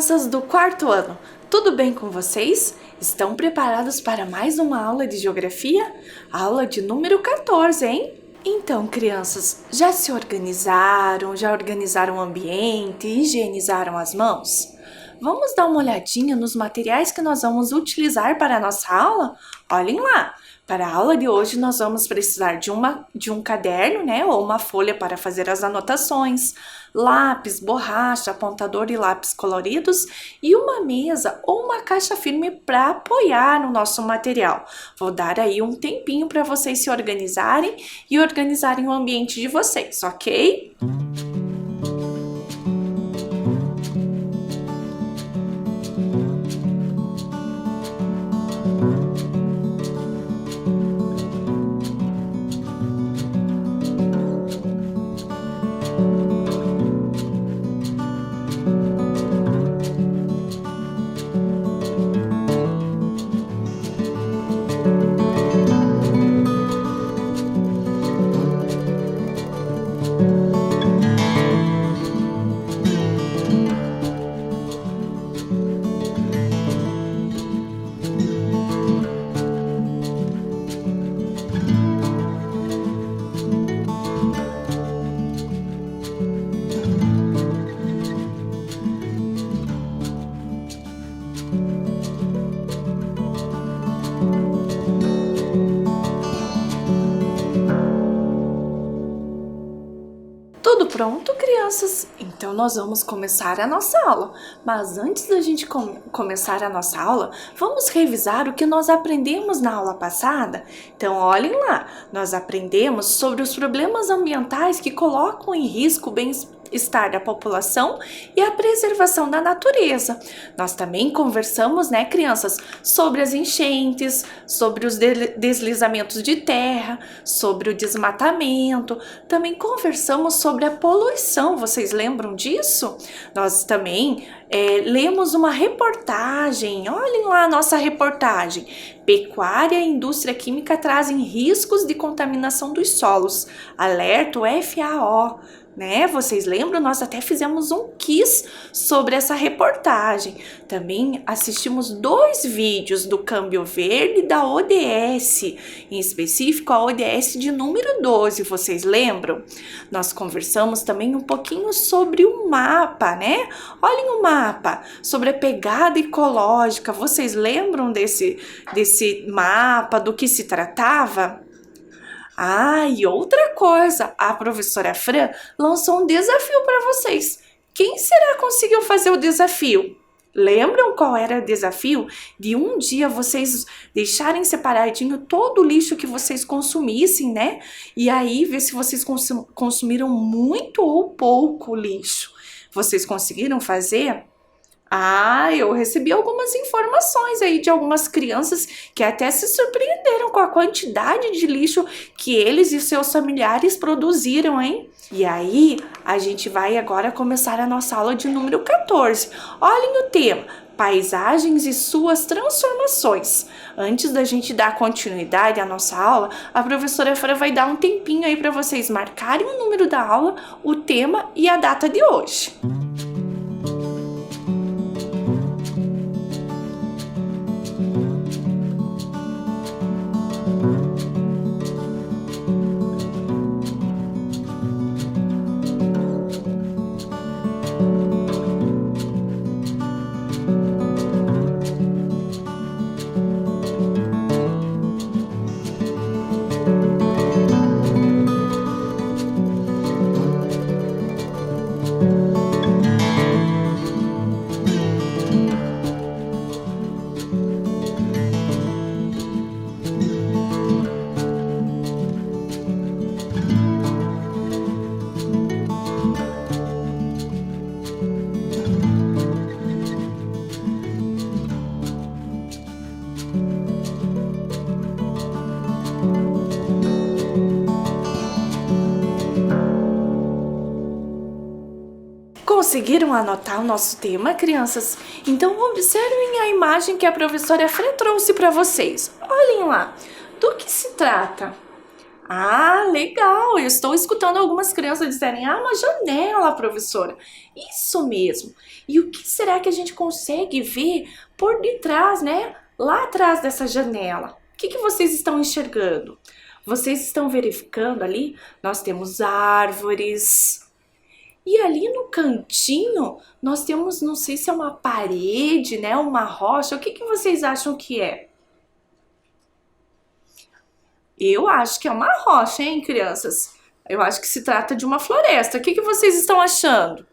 crianças do quarto ano, tudo bem com vocês? Estão preparados para mais uma aula de geografia? Aula de número 14, hein? Então, crianças, já se organizaram? Já organizaram o ambiente? Higienizaram as mãos? Vamos dar uma olhadinha nos materiais que nós vamos utilizar para a nossa aula? Olhem lá! Para a aula de hoje, nós vamos precisar de um caderno, né, ou uma folha para fazer as anotações, lápis, borracha, apontador e lápis coloridos e uma mesa ou uma caixa firme para apoiar no nosso material. Vou dar aí um tempinho para vocês se organizarem e organizarem o ambiente de vocês, ok? Tudo pronto, crianças? Então nós vamos começar a nossa aula. Mas antes da gente começar a nossa aula, vamos revisar o que nós aprendemos na aula passada? Então olhem lá, nós aprendemos sobre os problemas ambientais que colocam em risco o bem-estar da população e a preservação da natureza. Nós também conversamos, né, crianças, sobre as enchentes, sobre os deslizamentos de terra, sobre o desmatamento. Também conversamos sobre a poluição, vocês lembram disso? Nós também lemos uma reportagem, olhem lá a nossa reportagem. Pecuária e indústria química trazem riscos de contaminação dos solos. Alerta o FAO. Né? Vocês lembram? Nós até fizemos um quiz sobre essa reportagem. Também assistimos 2 vídeos do Câmbio Verde e da ODS, em específico a ODS de número 12, vocês lembram? Nós conversamos também um pouquinho sobre o mapa, né? Olhem o mapa, sobre a pegada ecológica. Vocês lembram desse mapa, do que se tratava? Ah, e outra coisa, a professora Fran lançou um desafio para vocês. Quem será que conseguiu fazer o desafio? Lembram qual era o desafio? De um dia vocês deixarem separadinho todo o lixo que vocês consumissem, né? E aí ver se vocês consumiram muito ou pouco lixo. Vocês conseguiram fazer? Ah, eu recebi algumas informações aí de algumas crianças que até se surpreenderam com a quantidade de lixo que eles e seus familiares produziram, hein? E aí, a gente vai agora começar a nossa aula de número 14. Olhem o tema, paisagens e suas transformações. Antes da gente dar continuidade à nossa aula, a professora Fran vai dar um tempinho aí para vocês marcarem o número da aula, o tema e a data de hoje. Conseguiram anotar o nosso tema, crianças? Então observem a imagem que a professora Fran trouxe para vocês. Olhem lá, do que se trata? Ah, legal! Eu estou escutando algumas crianças dizerem: ah, uma janela, professora. Isso mesmo. E o que será que a gente consegue ver por detrás, né? Lá atrás dessa janela. O que vocês estão enxergando? Vocês estão verificando ali? Nós temos árvores. E ali no cantinho, nós temos, não sei se é uma parede, né? Uma rocha. O que vocês acham que é? Eu acho que é uma rocha, hein, crianças? Eu acho que se trata de uma floresta. O que vocês estão achando?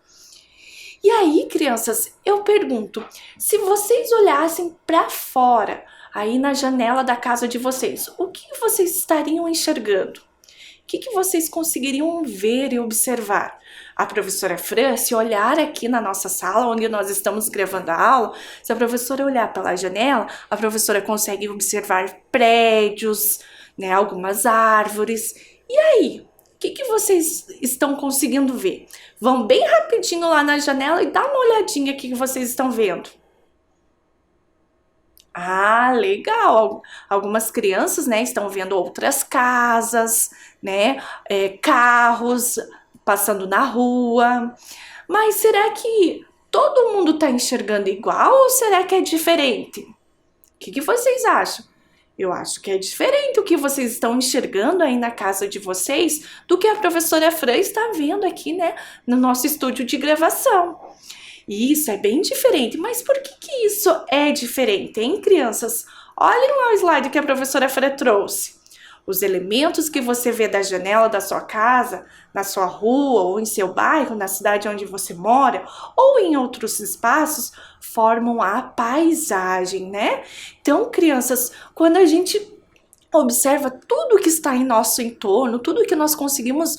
E aí, crianças, eu pergunto, se vocês olhassem para fora, aí na janela da casa de vocês, o que vocês estariam enxergando? O que vocês conseguiriam ver e observar? A professora Fran, se olhar aqui na nossa sala, onde nós estamos gravando a aula, se a professora olhar pela janela, a professora consegue observar prédios, né, algumas árvores. E aí, o que vocês estão conseguindo ver? Vão bem rapidinho lá na janela e dá uma olhadinha aqui que vocês estão vendo. Ah, legal! Algumas crianças, né, estão vendo outras casas, né, carros passando na rua. Mas será que todo mundo está enxergando igual ou será que é diferente? O que vocês acham? Eu acho que é diferente o que vocês estão enxergando aí na casa de vocês do que a professora Fran está vendo aqui, né, no nosso estúdio de gravação. E isso é bem diferente. Mas por que isso é diferente, hein, crianças? Olhem lá o slide que a professora Fran trouxe. Os elementos que você vê da janela da sua casa, na sua rua ou em seu bairro, na cidade onde você mora, ou em outros espaços, formam a paisagem, né? Então, crianças, quando a gente observa tudo que está em nosso entorno, tudo que nós conseguimos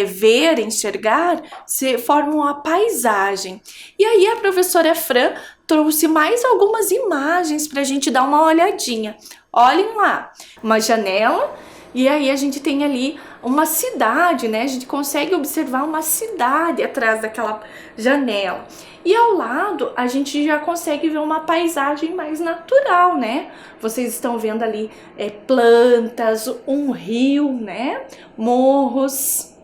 ver, enxergar, se forma uma paisagem. E aí a professora Fran trouxe mais algumas imagens para a gente dar uma olhadinha. Olhem lá, uma janela e aí a gente tem ali uma cidade, né? A gente consegue observar uma cidade atrás daquela janela. E ao lado a gente já consegue ver uma paisagem mais natural, né? Vocês estão vendo ali plantas, um rio, né? Morros.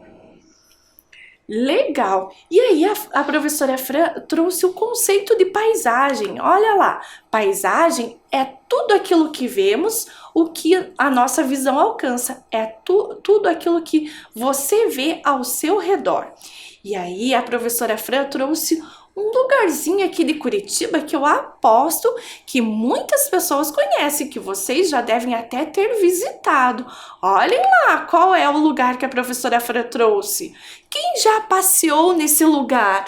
Legal! E aí a professora Fran trouxe o conceito de paisagem. Olha lá, paisagem é tudo aquilo que vemos, o que a nossa visão alcança. É tudo aquilo que você vê ao seu redor. E aí a professora Fran trouxe um lugarzinho aqui de Curitiba que eu aposto que muitas pessoas conhecem, que vocês já devem até ter visitado. Olhem lá qual é o lugar que a professora Fran trouxe. Quem já passeou nesse lugar?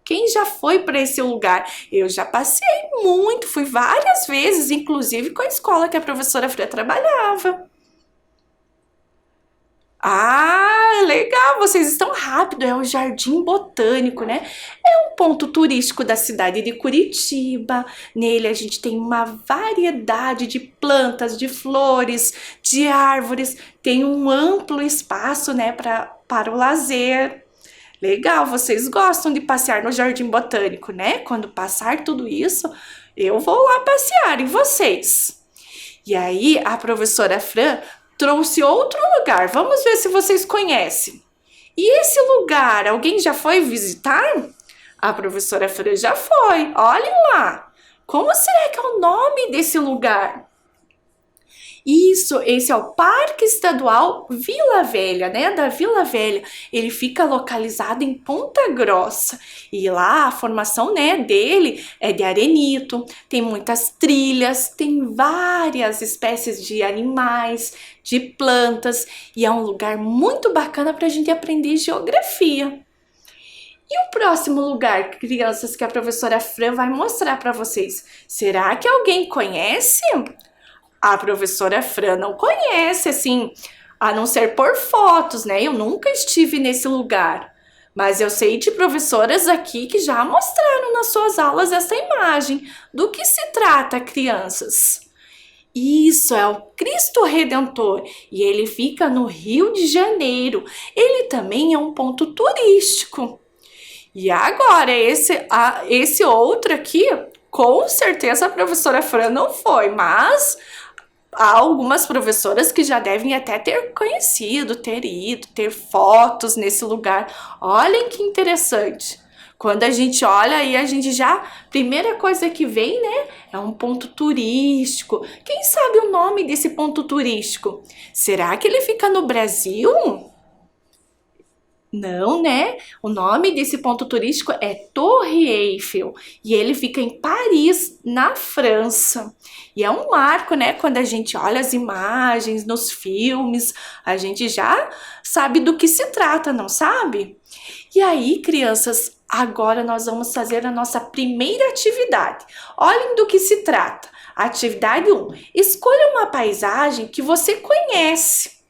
Quem já foi para esse lugar? Eu já passei muito, fui várias vezes, inclusive com a escola que a professora Fran trabalhava. Ah, legal, vocês estão rápido, é o Jardim Botânico, né? É um ponto turístico da cidade de Curitiba. Nele a gente tem uma variedade de plantas, de flores, de árvores. Tem um amplo espaço, né, para o lazer. Legal, vocês gostam de passear no Jardim Botânico, né? Quando passar tudo isso, eu vou lá passear, e vocês? E aí a professora Fran trouxe outro lugar. Vamos ver se vocês conhecem. E esse lugar, alguém já foi visitar? A professora Fran já foi. Olhem lá. Como será que é o nome desse lugar? Isso, esse é o Parque Estadual Vila Velha, né? Da Vila Velha. Ele fica localizado em Ponta Grossa. E lá a formação, né, dele é de arenito, tem muitas trilhas, tem várias espécies de animais, de plantas. E é um lugar muito bacana para a gente aprender geografia. E o próximo lugar, crianças, que a professora Fran vai mostrar para vocês? Será que alguém conhece? A professora Fran não conhece, assim, a não ser por fotos, né? Eu nunca estive nesse lugar. Mas eu sei de professoras aqui que já mostraram nas suas aulas essa imagem. Do que se trata, crianças? Isso é o Cristo Redentor e ele fica no Rio de Janeiro. Ele também é um ponto turístico. E agora, esse outro aqui, com certeza a professora Fran não foi, mas Há algumas professoras que já devem até ter conhecido, ter ido, ter fotos nesse lugar. Olhem que interessante. Quando a gente olha aí, a gente já. Primeira coisa que vem, né? É um ponto turístico. Quem sabe o nome desse ponto turístico? Será que ele fica no Brasil? Não, né? O nome desse ponto turístico é Torre Eiffel e ele fica em Paris, na França. E é um marco, né? Quando a gente olha as imagens nos filmes, a gente já sabe do que se trata, não sabe? E aí, crianças, agora nós vamos fazer a nossa primeira atividade. Olhem do que se trata. Atividade 1. Escolha uma paisagem que você conhece,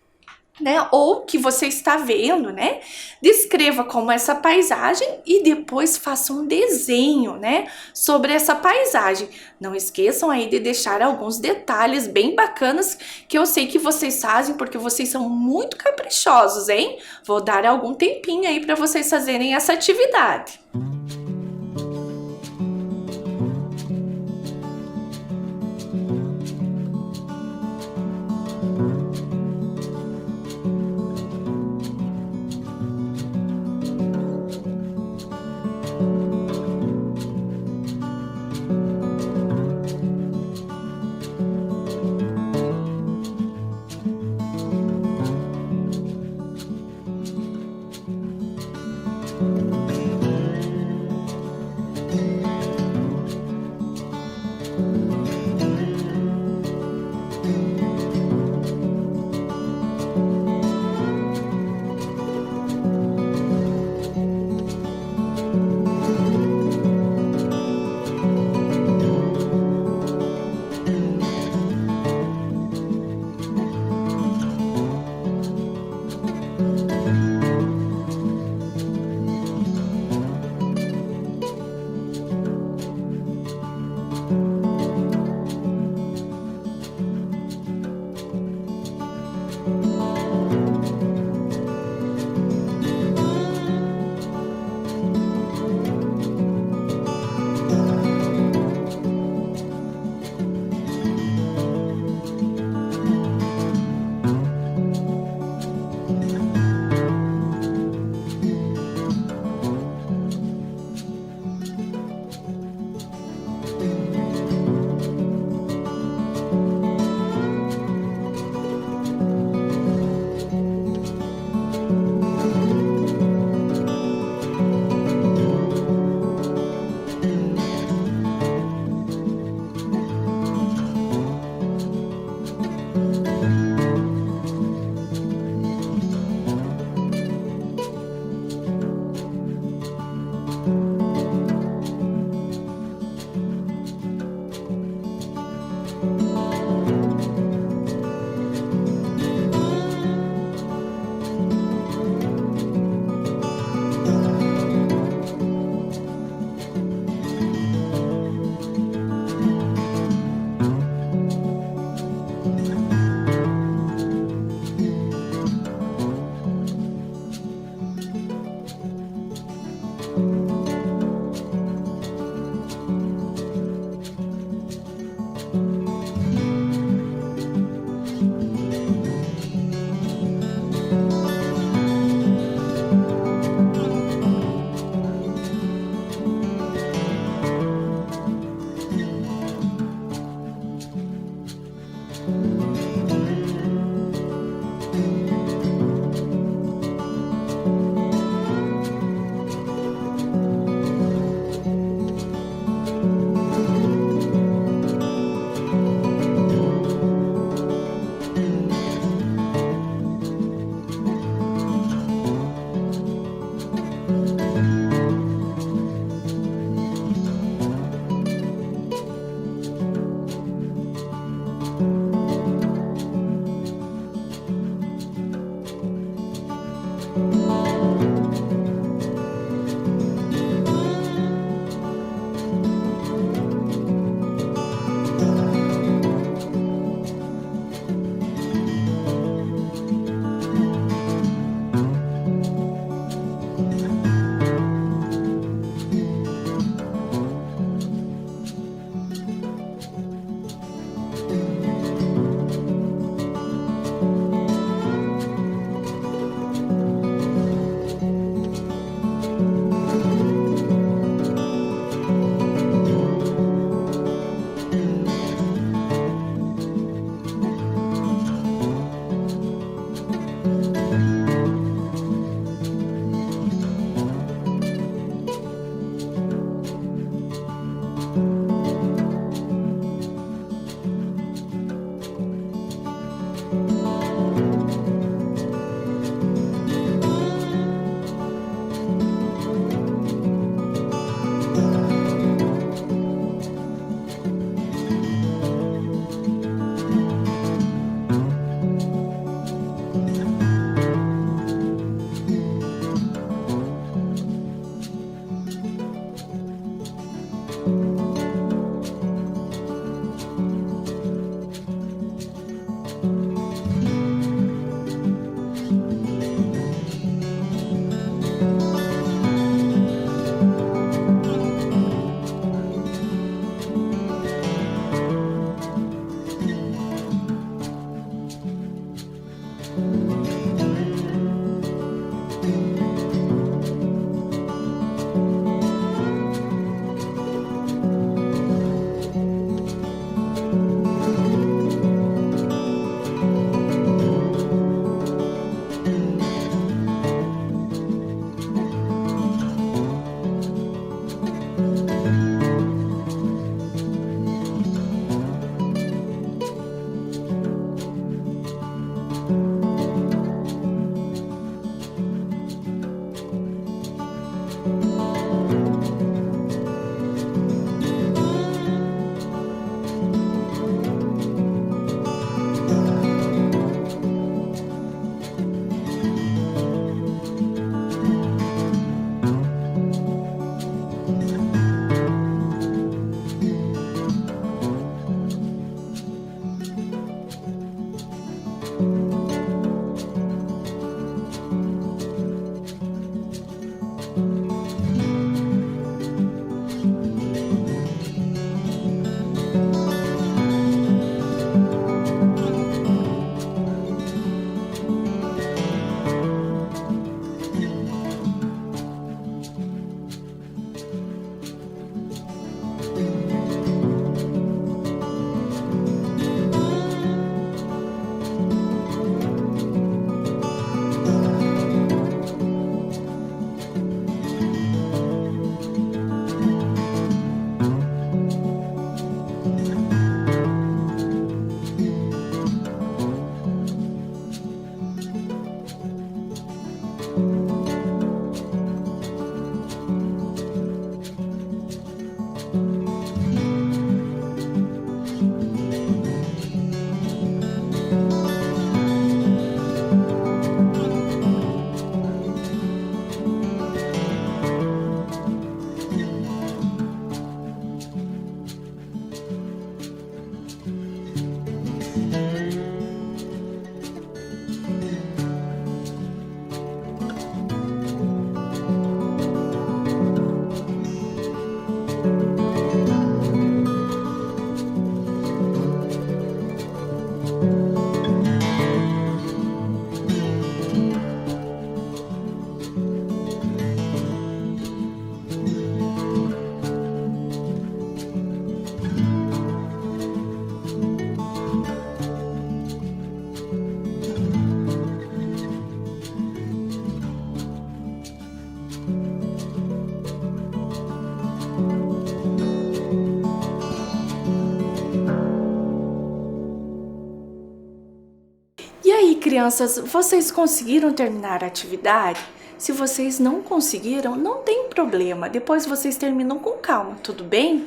né? Ou que você está vendo, né? Descreva como essa paisagem e depois faça um desenho, né? Sobre essa paisagem. Não esqueçam aí de deixar alguns detalhes bem bacanas que eu sei que vocês fazem porque vocês são muito caprichosos, hein? Vou dar algum tempinho aí para vocês fazerem essa atividade. crianças, vocês conseguiram terminar a atividade? Se vocês não conseguiram, não tem problema. Depois vocês terminam com calma, tudo bem?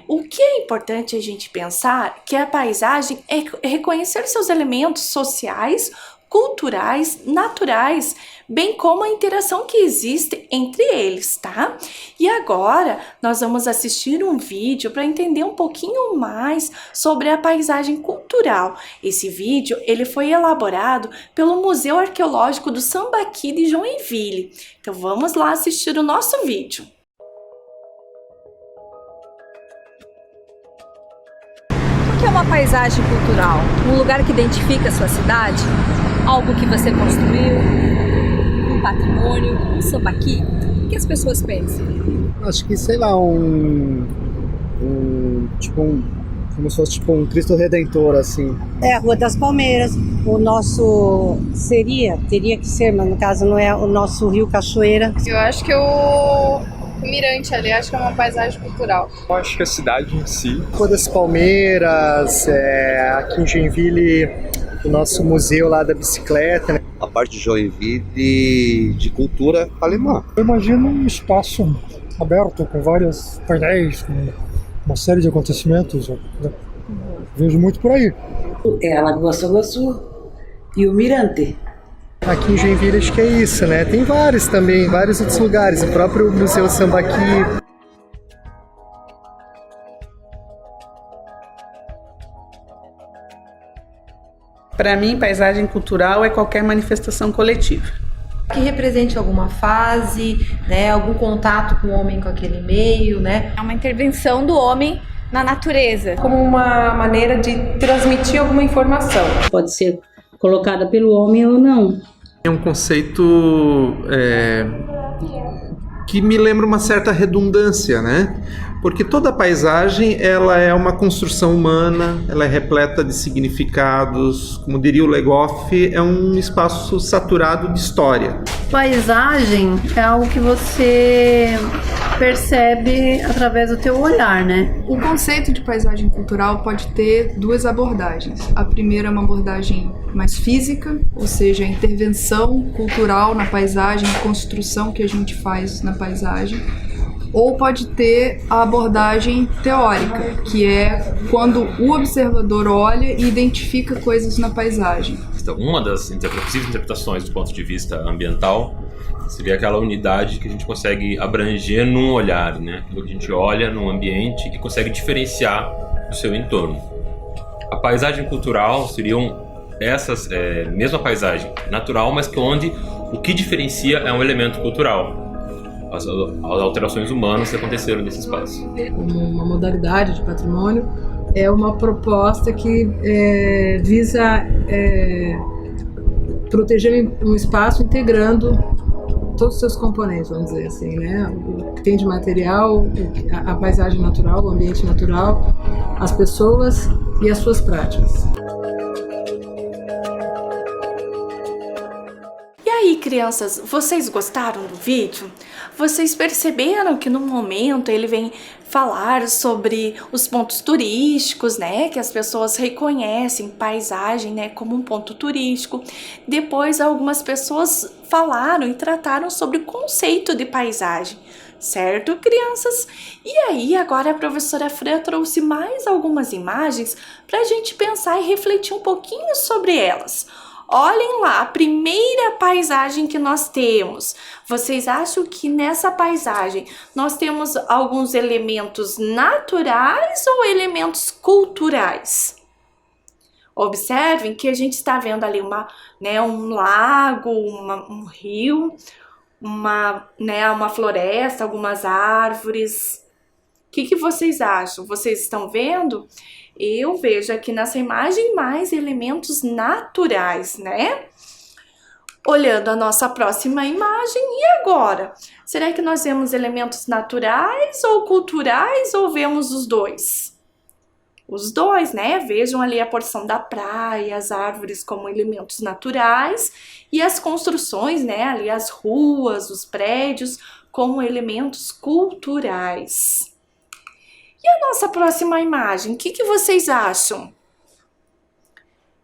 O que é importante a gente pensar que a paisagem é reconhecer seus elementos sociais, culturais, naturais, bem como a interação que existe entre eles, tá? E agora nós vamos assistir um vídeo para entender um pouquinho mais sobre a paisagem cultural. Esse vídeo ele foi elaborado pelo Museu Arqueológico do Sambaqui de Joinville. Então vamos lá assistir o nosso vídeo. O que é uma paisagem cultural? Um lugar que identifica a sua cidade? Algo que você construiu? Um patrimônio? Um sambaqui? O que as pessoas pensam? Acho que, sei lá, como se fosse tipo um Cristo Redentor, assim. É a Rua das Palmeiras. O nosso teria que ser, mas no caso não é o nosso Rio Cachoeira. Eu acho que o mirante ali, acho que é uma paisagem cultural. Eu acho que a cidade em si. Rua das Palmeiras, aqui em Joinville, o nosso museu lá da bicicleta, né? A parte de Joinville de cultura alemã. Eu imagino um espaço aberto com vários painéis, com uma série de acontecimentos. Vejo muito por aí. É a Lagoa Sul e o Mirante. Aqui em Joinville acho que é isso, né? Tem vários também, vários outros lugares. O próprio Museu Sambaqui. Para mim, paisagem cultural é qualquer manifestação coletiva. Que represente alguma fase, né, algum contato com o homem com aquele meio, né? É uma intervenção do homem na natureza. Como uma maneira de transmitir alguma informação. Pode ser colocada pelo homem ou não. É um conceito que me lembra uma certa redundância, né? Porque toda paisagem ela é uma construção humana, ela é repleta de significados, como diria o Legoff, é um espaço saturado de história. Paisagem é algo que você percebe através do teu olhar, né? O conceito de paisagem cultural pode ter duas abordagens. A primeira é uma abordagem mais física, ou seja, a intervenção cultural na paisagem, a construção que a gente faz na paisagem. Ou pode ter a abordagem teórica, que é quando o observador olha e identifica coisas na paisagem. Então, uma das possíveis interpretações do ponto de vista ambiental seria aquela unidade que a gente consegue abranger num olhar, né? Aquilo que a gente olha num ambiente e consegue diferenciar do seu entorno. A paisagem cultural seriam essas, mesma paisagem natural, mas que onde o que diferencia é um elemento cultural. As alterações humanas que aconteceram nesse espaço. Uma modalidade de patrimônio é uma proposta que visa proteger um espaço integrando todos os seus componentes, vamos dizer assim, né? O que tem de material, a paisagem natural, o ambiente natural, as pessoas e as suas práticas. E aí, crianças, vocês gostaram do vídeo? Vocês perceberam que no momento ele vem falar sobre os pontos turísticos, né? Que as pessoas reconhecem paisagem, né, como um ponto turístico. Depois algumas pessoas falaram e trataram sobre o conceito de paisagem. Certo, crianças? E aí, agora a professora Fran trouxe mais algumas imagens para a gente pensar e refletir um pouquinho sobre elas. Olhem lá, a primeira paisagem que nós temos. Vocês acham que nessa paisagem nós temos alguns elementos naturais ou elementos culturais? Observem que a gente está vendo ali um lago, um rio, uma floresta, algumas árvores. O que vocês acham? Vocês estão vendo? Eu vejo aqui nessa imagem mais elementos naturais, né? Olhando a nossa próxima imagem, e agora? Será que nós vemos elementos naturais ou culturais ou vemos os dois? Os dois, né? Vejam ali a porção da praia, as árvores como elementos naturais e as construções, né? Ali as ruas, os prédios como elementos culturais. E a nossa próxima imagem, o que vocês acham?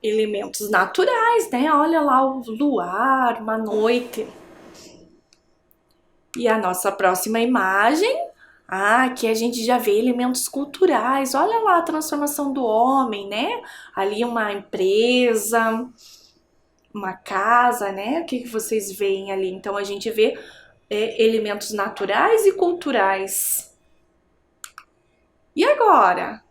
elementos naturais, né? Olha lá o luar, uma noite. E a nossa próxima imagem, aqui a gente já vê elementos culturais. Olha lá a transformação do homem, né? Ali uma empresa, uma casa, né? O que vocês veem ali? Então a gente vê elementos naturais e culturais. E agora?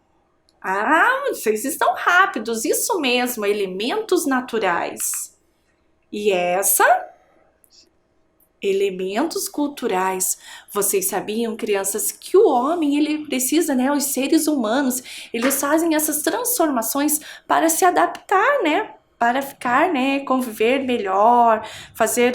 Vocês estão rápidos, isso mesmo, elementos naturais. E elementos culturais. Vocês sabiam, crianças, que o homem, ele precisa, né, os seres humanos, eles fazem essas transformações para se adaptar, né, para ficar, né, conviver melhor, fazer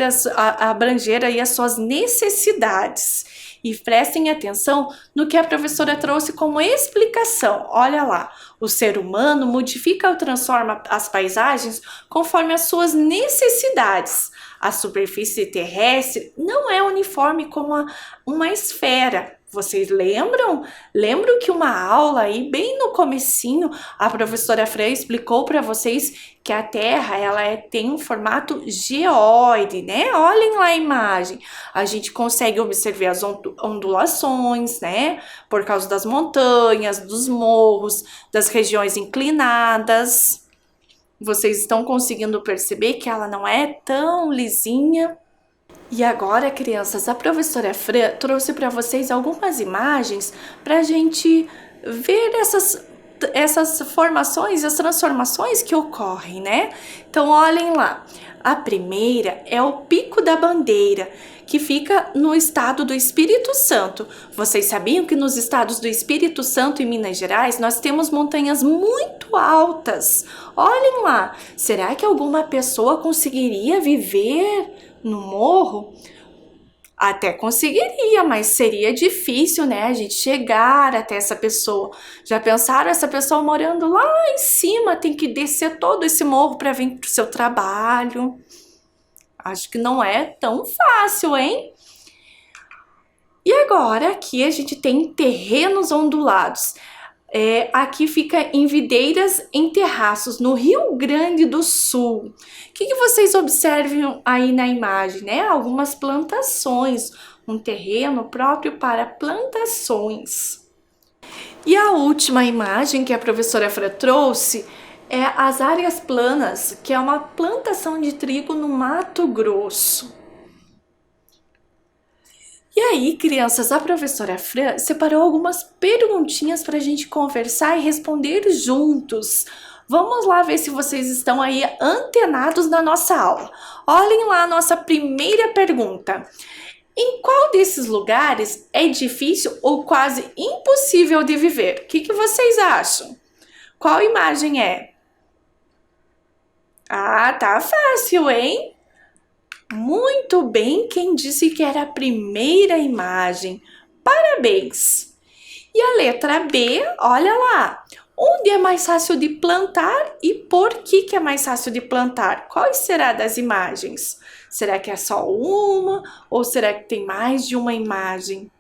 abranger aí as suas necessidades. E prestem atenção no que a professora trouxe como explicação. Olha lá, o ser humano modifica ou transforma as paisagens conforme as suas necessidades. A superfície terrestre não é uniforme como uma esfera. Vocês lembram? Lembram que uma aula aí, bem no comecinho, a professora Fran explicou para vocês que a Terra, ela tem um formato geóide, né? Olhem lá a imagem. A gente consegue observar as ondulações, né? Por causa das montanhas, dos morros, das regiões inclinadas. Vocês estão conseguindo perceber que ela não é tão lisinha? E agora, crianças, a professora Fran trouxe para vocês algumas imagens para a gente ver essas formações, as transformações que ocorrem, né? Então, olhem lá. A primeira é o Pico da Bandeira, que fica no estado do Espírito Santo. Vocês sabiam que nos estados do Espírito Santo e Minas Gerais nós temos montanhas muito altas? Olhem lá. Será que alguma pessoa conseguiria viver no morro? Até conseguiria, mas seria difícil, né, a gente chegar até essa pessoa. Já pensaram, essa pessoa morando lá em cima, tem que descer todo esse morro para vir pro seu trabalho? Acho que não é tão fácil, hein? E agora aqui a gente tem terrenos ondulados. Aqui fica em Videiras em Terraços, no Rio Grande do Sul. O que vocês observam aí na imagem, né? Algumas plantações, um terreno próprio para plantações. E a última imagem que a professora Fran trouxe é as áreas planas, que é uma plantação de trigo no Mato Grosso. E aí, crianças, a professora Fran separou algumas perguntinhas para a gente conversar e responder juntos. Vamos lá ver se vocês estão aí antenados na nossa aula. Olhem lá a nossa primeira pergunta. Em qual desses lugares é difícil ou quase impossível de viver? O que vocês acham? Qual imagem é? Tá fácil, hein? Muito bem, quem disse que era a primeira imagem. Parabéns! E a letra B, olha lá. Onde é mais fácil de plantar e por que é mais fácil de plantar? Qual será das imagens? Será que é só uma ou será que tem mais de uma imagem?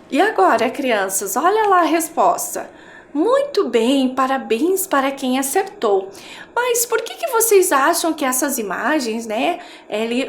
E agora, crianças, olha lá a resposta. Muito bem, parabéns para quem acertou. Mas por que vocês acham que essas imagens, né,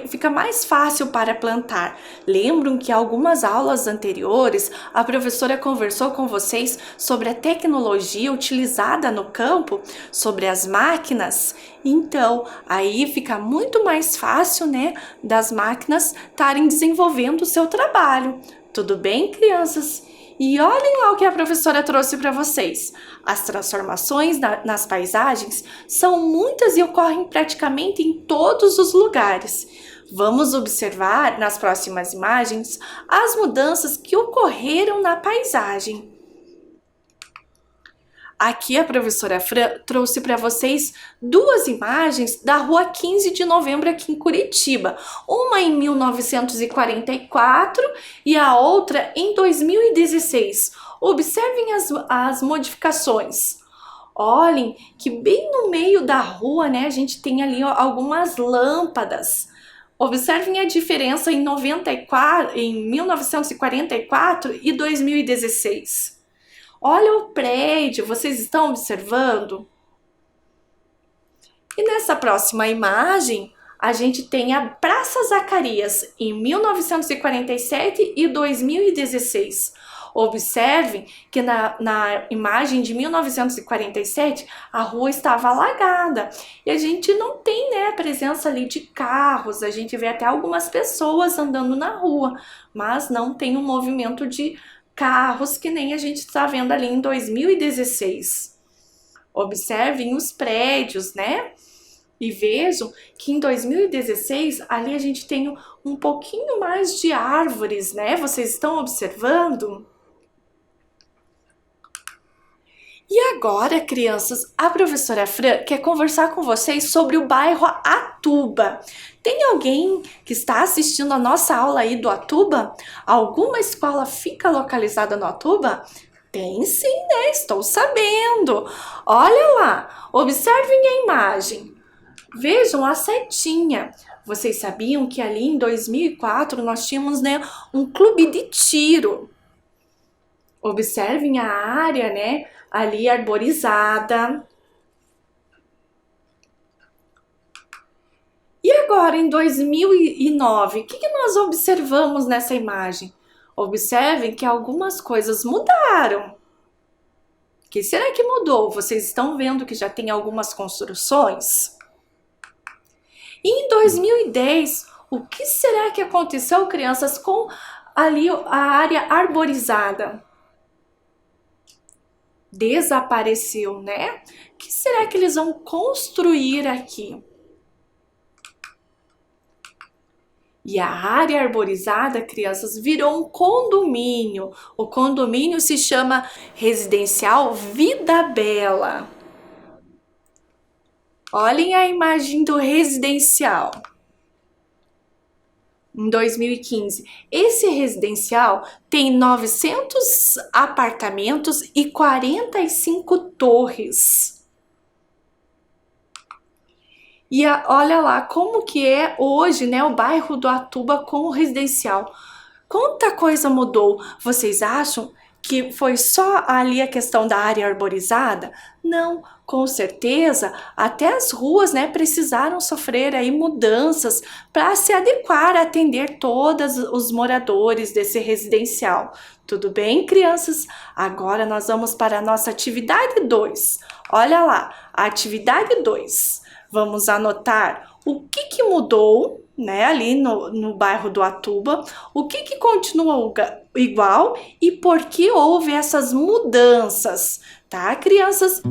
fica mais fácil para plantar? Lembram que algumas aulas anteriores a professora conversou com vocês sobre a tecnologia utilizada no campo, sobre as máquinas? Então, aí fica muito mais fácil, né, das máquinas estarem desenvolvendo o seu trabalho. Tudo bem, crianças? E olhem lá o que a professora trouxe para vocês. As transformações nas paisagens são muitas e ocorrem praticamente em todos os lugares. Vamos observar nas próximas imagens as mudanças que ocorreram na paisagem. Aqui a professora Fran trouxe para vocês duas imagens da Rua 15 de Novembro aqui em Curitiba. Uma em 1944 e a outra em 2016. Observem as modificações. Olhem que bem no meio da rua, né, a gente tem ali algumas lâmpadas. Observem a diferença em 1944 e 2016. Olha o prédio, vocês estão observando? E nessa próxima imagem, a gente tem a Praça Zacarias em 1947 e 2016. Observem que na imagem de 1947 a rua estava alagada e a gente não tem, né, a presença ali de carros, a gente vê até algumas pessoas andando na rua, mas não tem um movimento de carros que nem a gente está vendo ali em 2016. Observem os prédios, né? E vejam que em 2016 ali a gente tem um pouquinho mais de árvores, né? Vocês estão observando? E agora, crianças, a professora Fran quer conversar com vocês sobre o bairro Atuba. Tem alguém que está assistindo a nossa aula aí do Atuba? Alguma escola fica localizada no Atuba? Tem sim, né? Estou sabendo. Olha lá, observem a imagem. Vejam a setinha. Vocês sabiam que ali em 2004 nós tínhamos, né, um clube de tiro? Observem a área, né, ali arborizada. E agora, em 2009, o que nós observamos nessa imagem? Observem que algumas coisas mudaram. O que será que mudou? Vocês estão vendo que já tem algumas construções? E em 2010, o que será que aconteceu, crianças, com ali a área arborizada? Desapareceu, né? O que será que eles vão construir aqui? E a área arborizada, crianças, virou um condomínio. O condomínio se chama Residencial Vida Bela. Olhem a imagem do residencial. Em 2015, esse residencial tem 900 apartamentos e 45 torres. E olha lá como que é hoje, né, o bairro do Atuba com o residencial. Quanta coisa mudou. Vocês acham que foi só ali a questão da área arborizada? Não, com certeza, até as ruas, né, precisaram sofrer aí mudanças para se adequar a atender todos os moradores desse residencial. Tudo bem, crianças? Agora nós vamos para a nossa atividade 2. Olha lá, a atividade 2. Vamos anotar o que mudou, né, ali no bairro do Atuba, o que continua igual e por que houve essas mudanças, tá, crianças?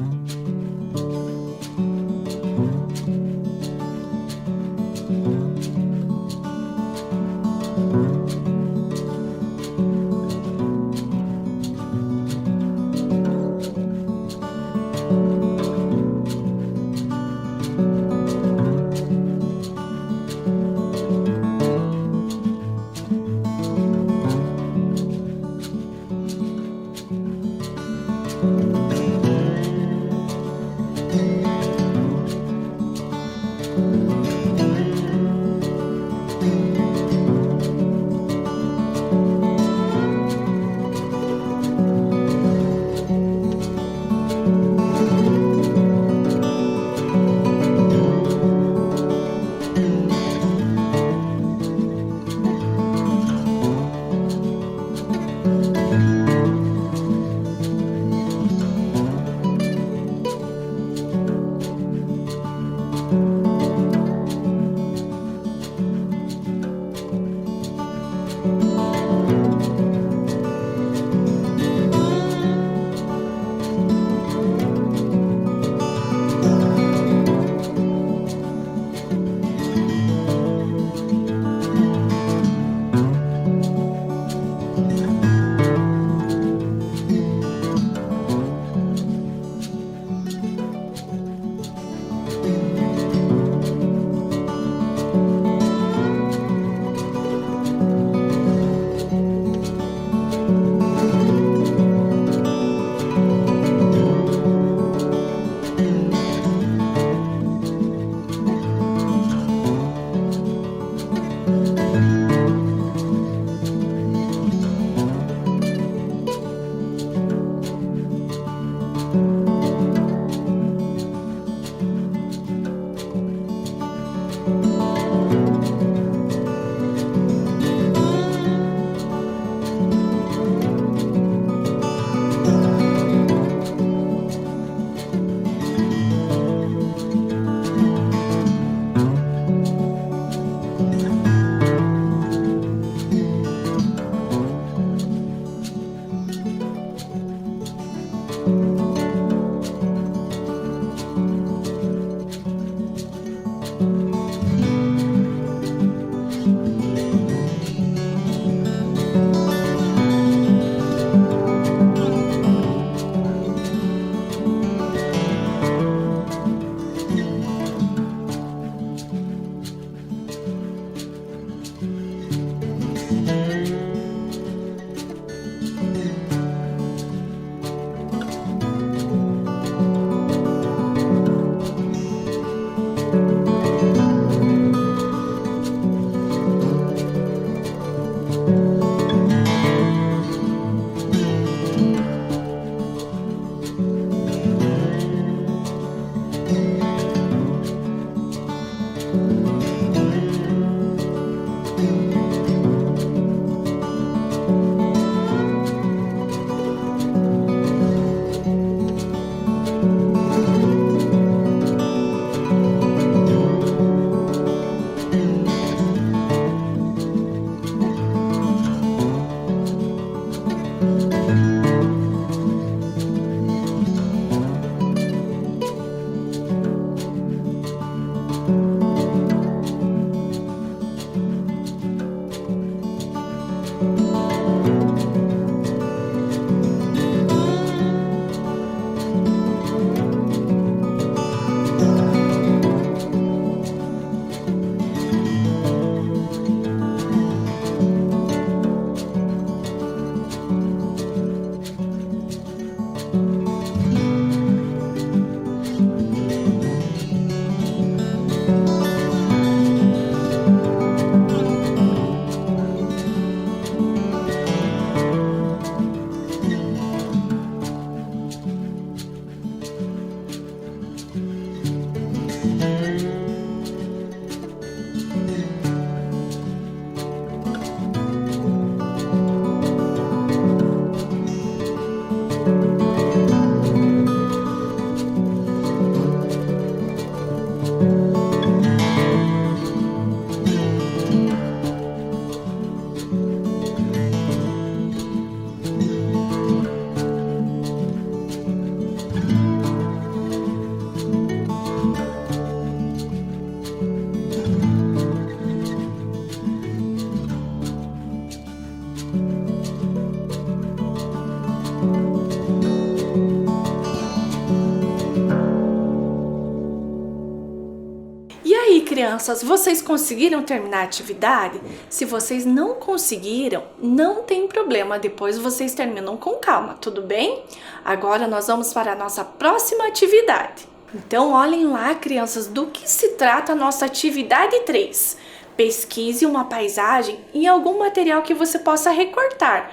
Crianças, vocês conseguiram terminar a atividade? Se vocês não conseguiram, não tem problema, depois vocês terminam com calma, tudo bem? Agora nós vamos para a nossa próxima atividade. Então olhem lá, crianças, do que se trata a nossa atividade 3. Pesquise uma paisagem em algum material que você possa recortar.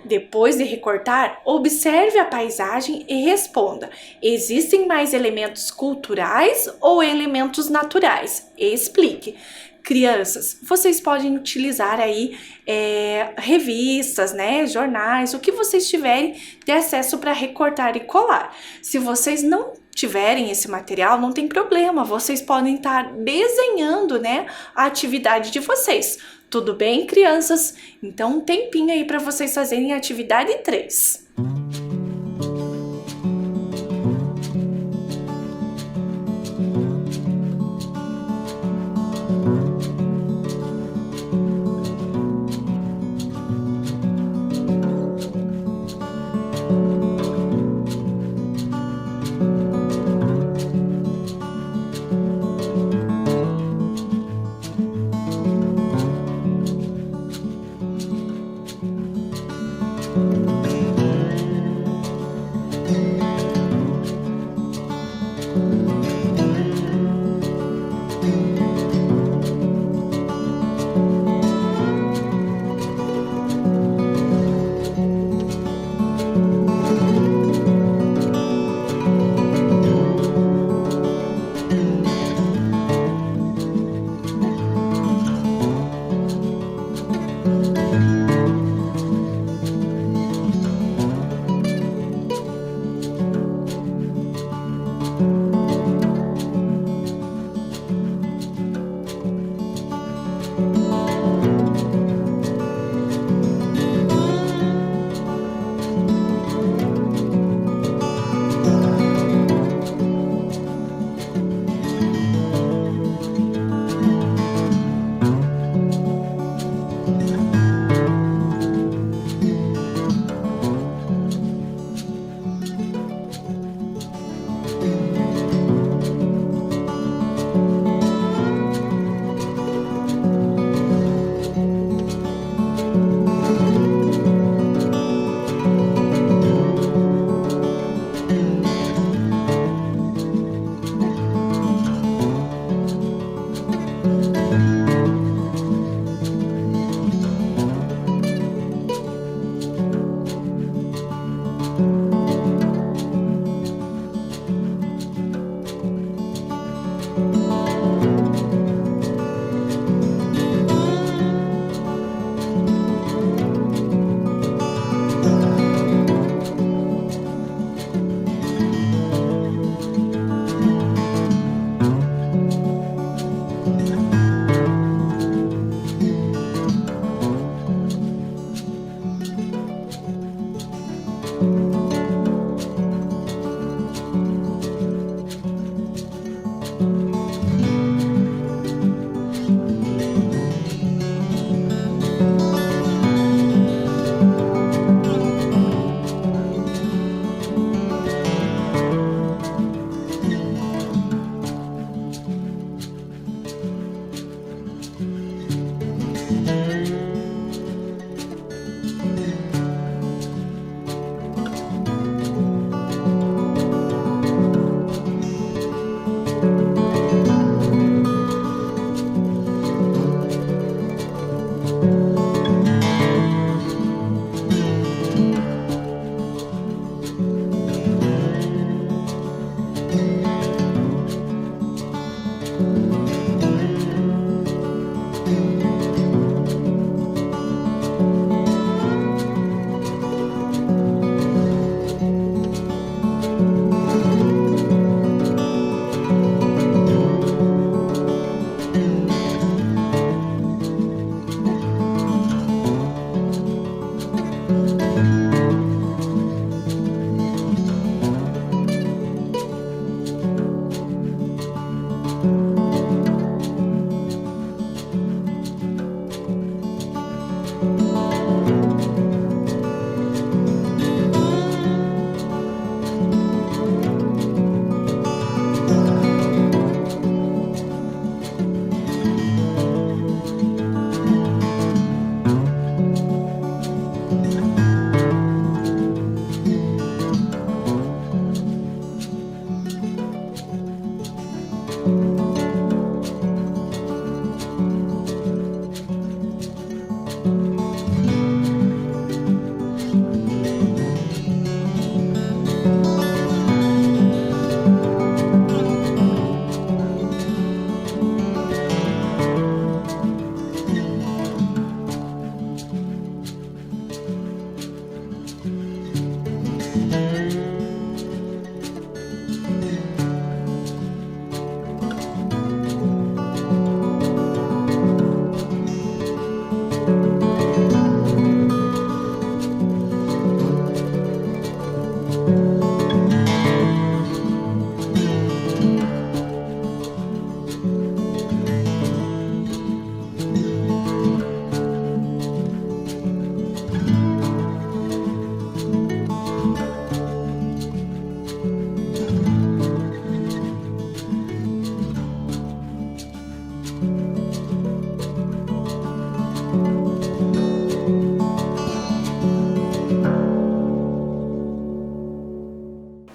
Depois de recortar, observe a paisagem e responda: existem mais elementos culturais ou elementos naturais? Explique. Crianças, vocês podem utilizar aí revistas, né, jornais, o que vocês tiverem de acesso para recortar e colar. Se vocês não tiverem esse material, não tem problema, vocês podem estar desenhando, né, a atividade de vocês. Tudo bem, crianças? Então, um tempinho aí para vocês fazerem a atividade 3.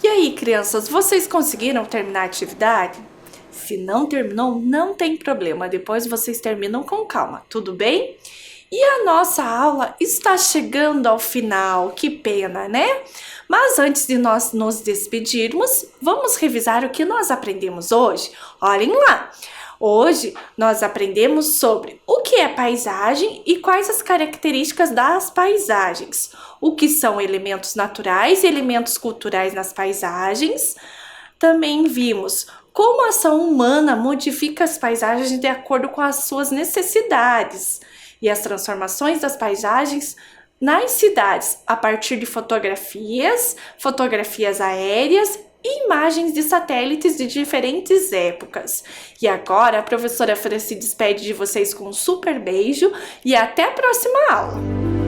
E aí, crianças, vocês conseguiram terminar a atividade? Se não terminou, não tem problema, depois vocês terminam com calma, tudo bem? E a nossa aula está chegando ao final, que pena, né? Mas antes de nós nos despedirmos, vamos revisar o que nós aprendemos hoje? Olhem lá! Hoje nós aprendemos sobre o que é paisagem e quais as características das paisagens, o que são elementos naturais e elementos culturais nas paisagens. Também vimos como a ação humana modifica as paisagens de acordo com as suas necessidades e as transformações das paisagens nas cidades a partir de fotografias aéreas e imagens de satélites de diferentes épocas. E agora a professora Fran se despede de vocês com um super beijo e até a próxima aula!